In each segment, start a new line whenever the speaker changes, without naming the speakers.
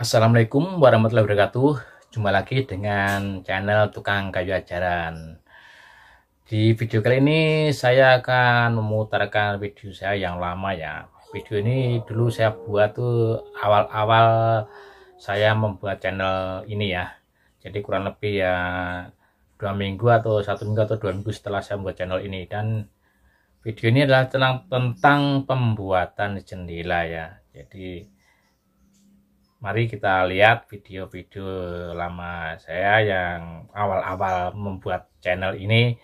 Assalamualaikum warahmatullahi wabarakatuh. Jumpa lagi dengan channel Tukang Kayu Ajaran. Di video kali ini saya akan memutarkan video saya yang lama ya. Video ini dulu saya buat tuh awal-awal saya membuat channel ini ya. Jadi kurang lebih ya 2 minggu atau 1 minggu atau 2 minggu setelah saya membuat channel ini. Dan video ini adalah tentang pembuatan jendela ya. Jadi mari kita lihat video-video lama saya yang awal-awal membuat channel ini,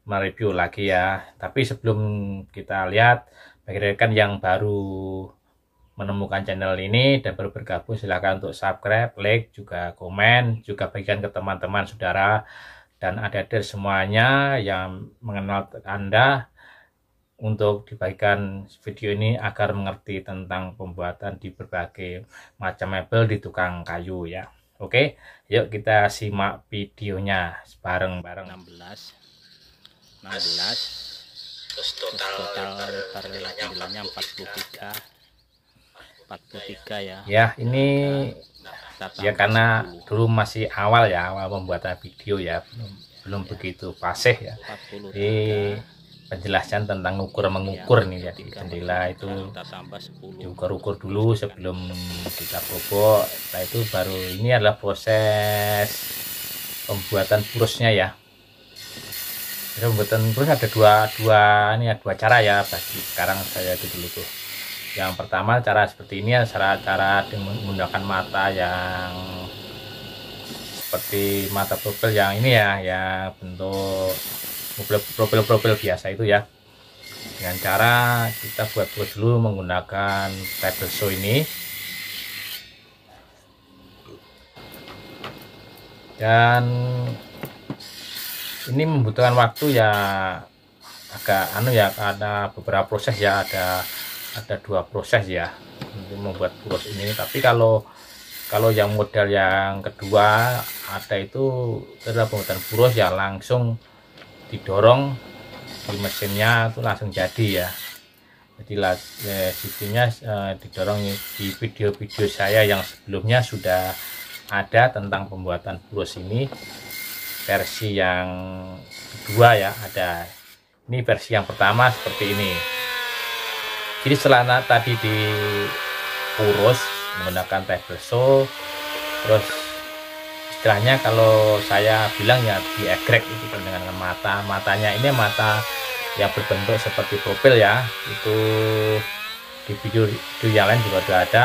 mereview lagi ya. Tapi sebelum kita lihat, bagi rekan yang baru menemukan channel ini dan baru bergabung, silahkan untuk subscribe, like, juga komen, juga bagikan ke teman-teman saudara dan adik-adik semuanya yang mengenal Anda, untuk dibagikan video ini agar mengerti tentang pembuatan di berbagai macam mebel di tukang kayu ya. Oke, yuk kita simak videonya bareng-bareng.
16 terus total jendela 43 ya.
Ya, ini ya karena dulu masih awal ya, awal pembuatan video ya, belum begitu fasih ya. Jadi penjelasan tentang mengukur nih, jadi jendela itu diukur-ukur dulu sebelum kita bobok. Setelah itu baru ini adalah proses pembuatan purusnya ya. Jadi pembuatan purus ada dua cara ya. Bagi sekarang saya itu dulu tuh. Yang pertama cara seperti ini ya, cara menggunakan mata yang seperti mata profil yang ini ya, yang bentuk profil biasa itu ya. Dengan cara kita buat dulu menggunakan table saw ini, dan ini membutuhkan waktu ya, agak ya, ada beberapa proses ya, ada 2 proses ya untuk membuat purus ini. Tapi kalau yang model yang kedua ada itu adalah pembuatan purus ya, langsung didorong di mesinnya itu langsung jadi ya. Jadi sistemnya didorong. Di video-video saya yang sebelumnya sudah ada tentang pembuatan purus ini, versi yang kedua ya ada. Ini versi yang pertama seperti ini. Jadi setelah tadi dipurus menggunakan table saw, terus istilahnya kalau saya bilang ya diegrek itu dengan matanya ini, mata yang berbentuk seperti profil ya. Itu di video yang lain juga sudah ada.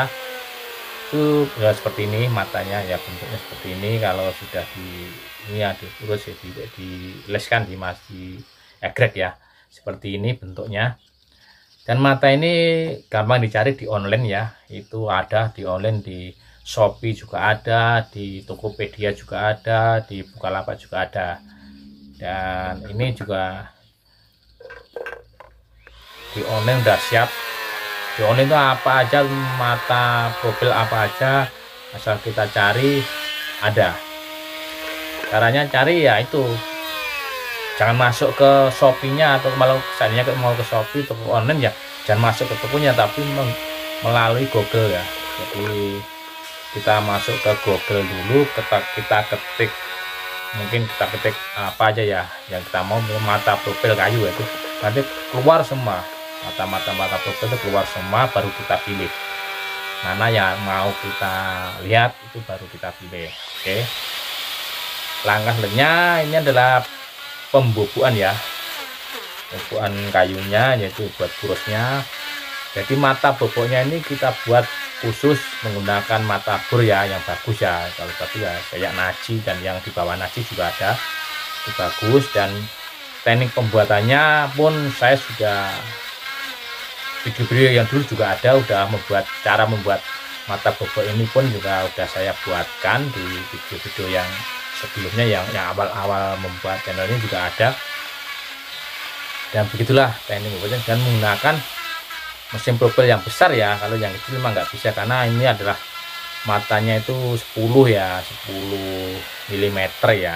Itu ya seperti ini matanya ya, bentuknya seperti ini. Kalau sudah ini ya diurus ya, dileskan di egrek ya, seperti ini bentuknya. Dan mata ini gampang dicari di online ya, itu ada di online, di Shopee juga ada, di Tokopedia juga ada, di Bukalapak juga ada. Dan ini juga di online udah siap. Di online itu apa aja, mata profil apa aja, asal kita cari ada. Caranya cari ya itu, jangan masuk ke Shopee-nya, atau malah misalnya mau ke Shopee toko online ya, jangan masuk ke tokonya, tapi melalui Google ya. Jadi kita masuk ke Google dulu, kita ketik, mungkin kita ketik apa aja ya yang kita mau, mata profil kayu itu nanti keluar semua mata profil itu keluar semua, baru kita pilih mana yang mau kita lihat, itu baru kita pilih. Oke, langkah selanjutnya ini adalah pembobokan ya, pembobokan kayunya, yaitu buat purusnya. Jadi mata boboknya ini kita buat khusus menggunakan mata bor ya, yang bagus ya. Kalau tadi ya kayak Naji, dan yang di bawah Naji juga ada, itu bagus. Dan teknik pembuatannya pun saya sudah, video-video yang dulu juga ada, udah membuat cara membuat mata bobok ini pun juga udah saya buatkan di video-video yang sebelumnya, yang awal-awal membuat channel ini juga ada. Dan begitulah teknik pembuatan, dan menggunakan mesin profil yang besar ya. Kalau yang kecil memang nggak bisa, karena ini adalah matanya itu 10 ya, 10 mm ya,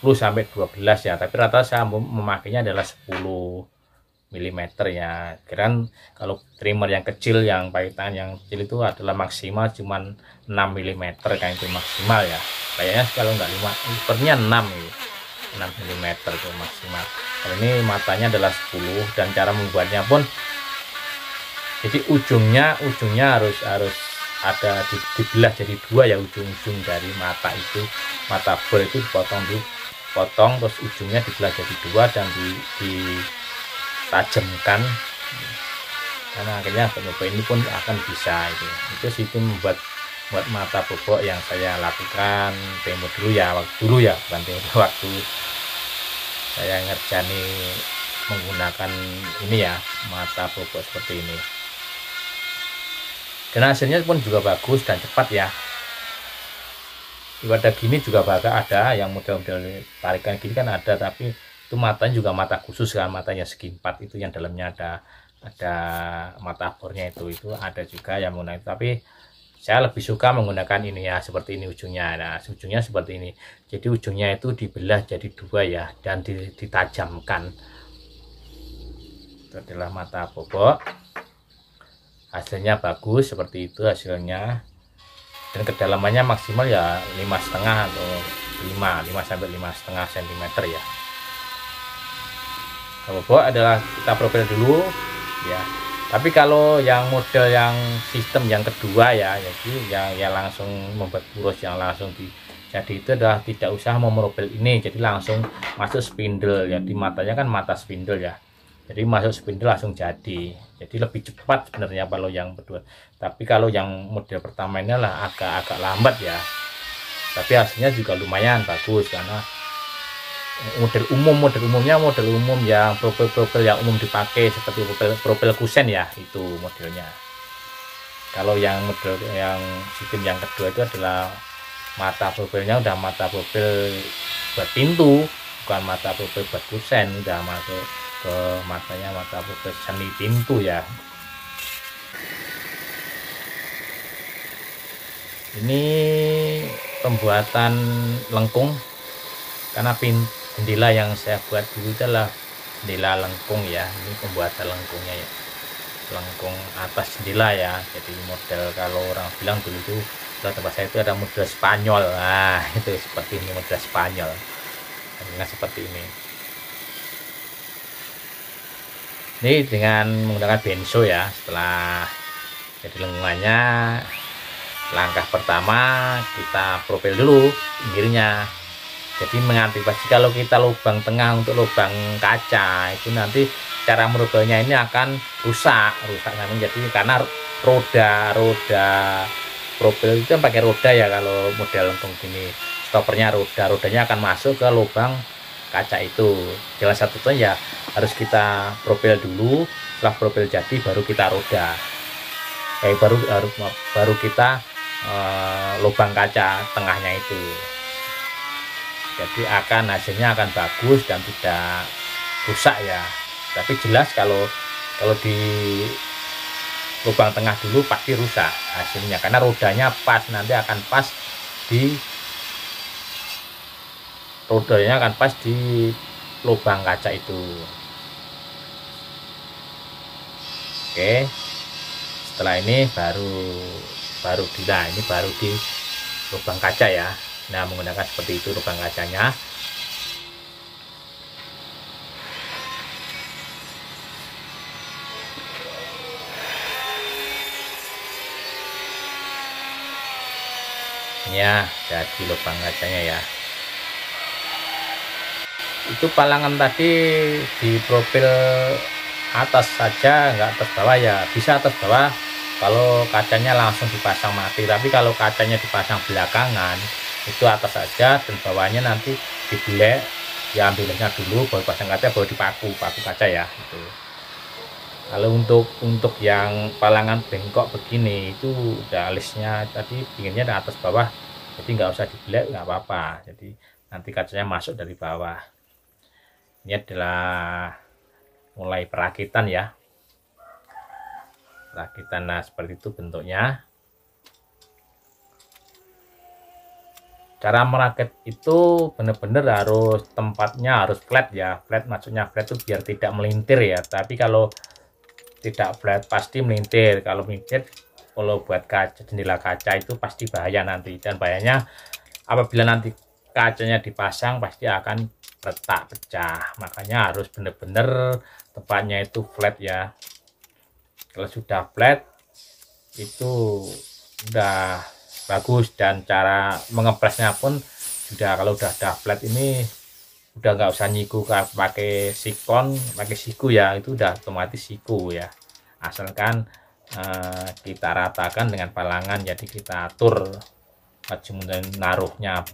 10 sampai 12 ya, tapi rata-rata saya memakainya adalah 10 milimeter ya. Kirain kalau trimmer yang kecil, yang pahitan yang kecil itu adalah maksimal cuman 6 milimeter kan, itu maksimal ya. Kayaknya kalau nggak 5, sepertinya 6 ini. 6 milimeter itu maksimal. Kalau ini matanya adalah 10, dan cara membuatnya pun jadi ujungnya harus ada dibelah jadi dua ya, ujung-ujung dari mata itu, mata bor itu dipotong dulu, terus ujungnya dibelah jadi dua dan ditajamkan. Karena akhirnya bobok ini pun akan bisa itu sistem membuat mata bobok yang saya lakukan tempo dulu ya, bukan tempo, waktu saya ngerjani menggunakan ini ya, mata bobok seperti ini. Dan hasilnya pun juga bagus dan cepat ya. Ibadah gini juga bakal ada yang model-model tarikan gini kan ada, tapi itu matanya juga mata khusus kan, matanya segi 4 itu yang dalamnya ada mata bornya itu ada juga yang menggunakan, tapi saya lebih suka menggunakan ini ya, seperti ini ujungnya. Nah, ujungnya seperti ini. Jadi ujungnya itu dibelah jadi dua ya, dan ditajamkan. Itu adalah mata bobok. Hasilnya bagus seperti itu hasilnya, dan kedalamannya maksimal ya 5,5 atau 5 sampai 5,5 cm ya. Bobok adalah kita profil dulu ya. Tapi kalau yang model yang sistem yang kedua ya, jadi yang langsung membuat poros yang langsung jadi itu adalah tidak usah memprofil ini, jadi langsung masuk spindle ya. Di matanya kan mata spindle ya, jadi masuk spindle langsung jadi lebih cepat sebenarnya kalau yang kedua. Tapi kalau yang model pertama ini lah agak lambat ya, tapi hasilnya juga lumayan bagus, karena model umum yang profil yang umum dipakai seperti profil kusen ya, itu modelnya. Kalau yang model yang sistem yang kedua itu adalah mata profilnya udah mata profil buat pintu, bukan mata profil buat kusen, udah masuk ke matanya mata profil seni pintu ya. Ini pembuatan lengkung, karena jendela yang saya buat dulu adalah jendela lengkung ya. Ini pembuatan lengkungnya ya, lengkung atas jendela ya. Jadi model kalau orang bilang dulu itu tempat saya itu ada model Spanyol. Nah, itu seperti ini model Spanyol. Nah, seperti ini. Ini dengan menggunakan benso ya. Setelah jadi lengkungannya, langkah pertama kita profil dulu pinggirnya. Jadi mengantisipasi kalau kita lubang tengah untuk lubang kaca itu nanti cara merubahnya ini akan rusak namanya. Jadi karena roda profil itu kan pakai roda ya, kalau model lengkung gini stoppernya rodanya akan masuk ke lubang kaca itu. Jalan satunya ya harus kita profil dulu, setelah profil jadi baru kita roda, baru kita lubang kaca tengahnya itu. Jadi hasilnya akan bagus dan tidak rusak ya. Tapi jelas kalau di lubang tengah dulu pasti rusak hasilnya, karena rodanya pas, nanti akan pas di lubang kaca itu. Oke, setelah ini baru di lubang kaca ya. Nah, menggunakan seperti itu lubang kacanya. Ya, jadi lubang kacanya ya. Itu palangan tadi di profil atas saja, nggak atas bawah ya. Bisa atas bawah kalau kacanya langsung dipasang mati, tapi kalau kacanya dipasang belakangan itu atas saja, dan bawahnya nanti dibelek, diambilnya dulu baru pasang kaca, baru dipaku kaca ya itu. Kalau untuk yang palangan bengkok begini itu udah alisnya tadi pinginnya ada atas bawah, jadi nggak usah dibelek, nggak apa-apa, jadi nanti kacanya masuk dari bawah. Ini adalah mulai perakitan ya, nah seperti itu bentuknya. cara merakit itu benar-benar harus tempatnya harus flat ya. Flat maksudnya flat itu biar tidak melintir ya. Tapi kalau tidak flat pasti melintir. Kalau melintir, kalau buat kaca, jendela kaca itu pasti bahaya nanti. Dan bahayanya apabila nanti kacanya dipasang pasti akan retak pecah. Makanya harus benar-benar tempatnya itu flat ya. Kalau sudah flat itu udah bagus, dan cara mengepresnya pun sudah, kalau udah flat ini udah nggak usah nyiku pakai sikon, pakai siku ya, itu udah otomatis siku ya, asalkan kita ratakan dengan palangan. Jadi kita atur kemudian naruhnya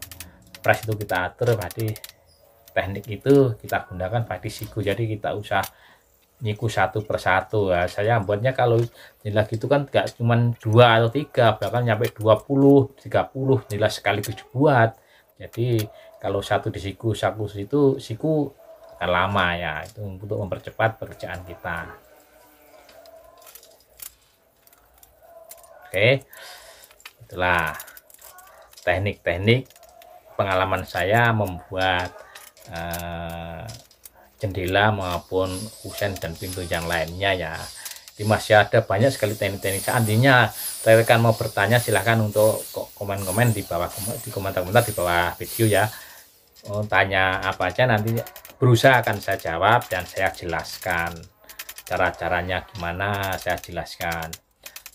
pres itu kita atur, berarti teknik itu kita gunakan pakai siku. Jadi kita usah nyiku satu persatu ya. Saya buatnya kalau nilai gitu kan gak cuman 2 atau 3, bahkan nyampe 20 30 nilai sekaligus dibuat. Jadi kalau satu disiku itu siku akan lama ya, itu untuk mempercepat pekerjaan kita. Oke, itulah teknik-teknik pengalaman saya membuat jendela maupun kusen dan pintu yang lainnya ya. Ini masih ada banyak sekali teknik-teknik. Seandainya rekan mau bertanya, silahkan untuk komen-komen di bawah, di komentar-komentar di bawah video ya. Tanya apa aja, nanti berusaha akan saya jawab dan saya jelaskan cara-caranya gimana, saya jelaskan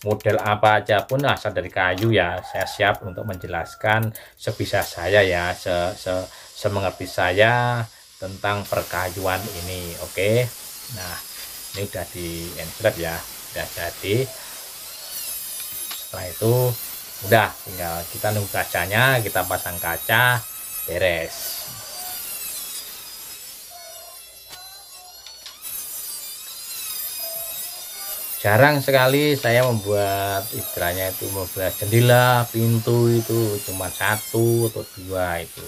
model apa aja pun asal dari kayu ya, saya siap untuk menjelaskan sebisa saya ya, semengerti saya tentang perkayuan ini. Oke, nah ini udah di enslab ya, udah jadi. Setelah itu udah tinggal kita nunggu kacanya, kita pasang kaca, beres. Jarang sekali saya membuat, istilahnya itu membuat jendela pintu itu cuma 1 atau 2 itu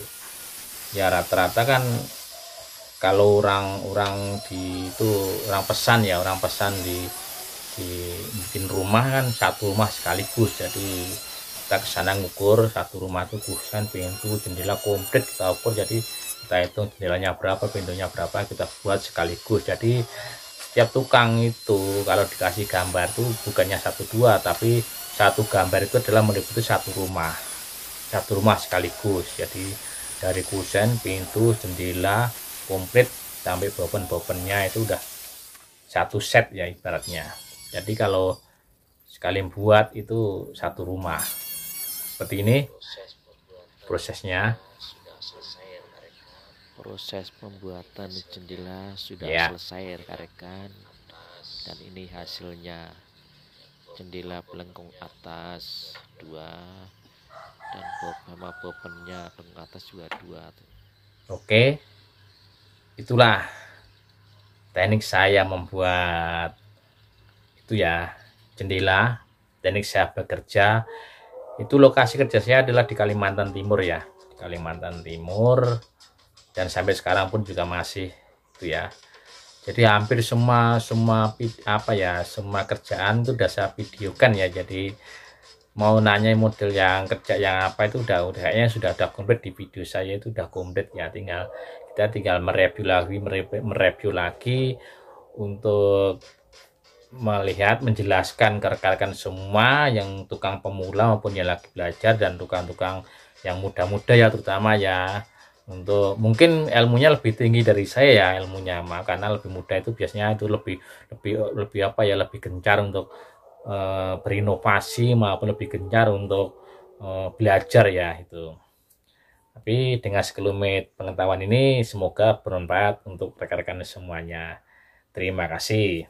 ya. Rata-rata kan kalau orang pesan ya, orang pesan di bikin rumah kan satu rumah sekaligus. Jadi kita kesana ngukur satu rumah itu kusen, pintu, jendela komplit kita ukur. Jadi kita hitung jendelanya berapa, pintunya berapa, kita buat sekaligus. Jadi setiap tukang itu kalau dikasih gambar tuh bukannya 1-2, tapi satu gambar itu adalah meliputi satu rumah sekaligus. Jadi dari kusen, pintu, jendela komplit sampai bopen-bopennya itu udah satu set ya ibaratnya. Jadi kalau sekali buat itu satu rumah seperti ini prosesnya.
Proses pembuatan jendela sudah
Ya.
selesai rekan-rekan, dan ini hasilnya. Jendela pelengkung atas 2 dan bopennya pelengkung atas juga 2.
Oke, itulah teknik saya membuat itu ya, jendela. Teknik saya bekerja itu, lokasi kerja saya adalah di Kalimantan Timur ya, di Kalimantan Timur, dan sampai sekarang pun juga masih itu ya. Jadi hampir semua kerjaan itu udah saya videokan ya. Jadi mau nanya model yang kerja yang apa itu udah kayaknya sudah komplit di video saya, itu udah komplit ya. Kita tinggal mereview lagi untuk melihat, menjelaskan ke rekan-rekan semua yang tukang pemula maupun yang lagi belajar, dan tukang-tukang yang muda-muda ya terutama ya. Untuk mungkin ilmunya lebih tinggi dari saya ya, ilmunya karena lebih muda itu biasanya itu lebih gencar untuk berinovasi maupun lebih gencar untuk belajar ya itu. Tapi dengan sekelumit pengetahuan ini semoga bermanfaat untuk rekan-rekan semuanya. Terima kasih.